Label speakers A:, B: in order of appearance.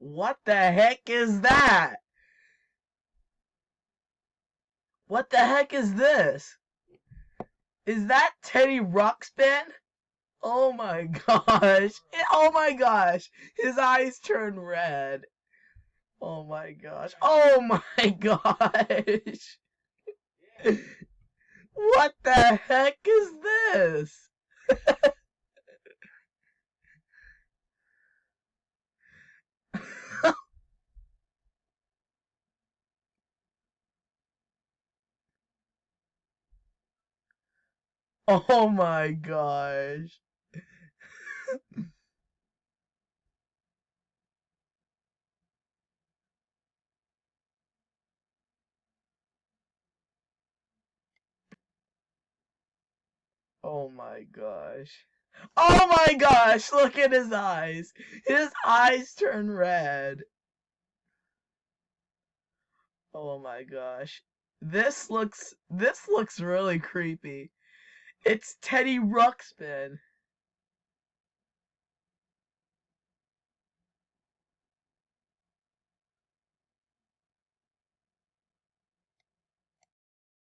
A: What the heck is that? What the heck is this? Is that Teddy Ruxpin? Oh my gosh. Oh my gosh. His eyes turn red. Oh my gosh. Oh my gosh. What the heck is this? Oh my gosh. Oh my gosh. Oh my gosh, look at his eyes. His eyes turn red. Oh my gosh. This looks really creepy. It's Teddy Ruxpin.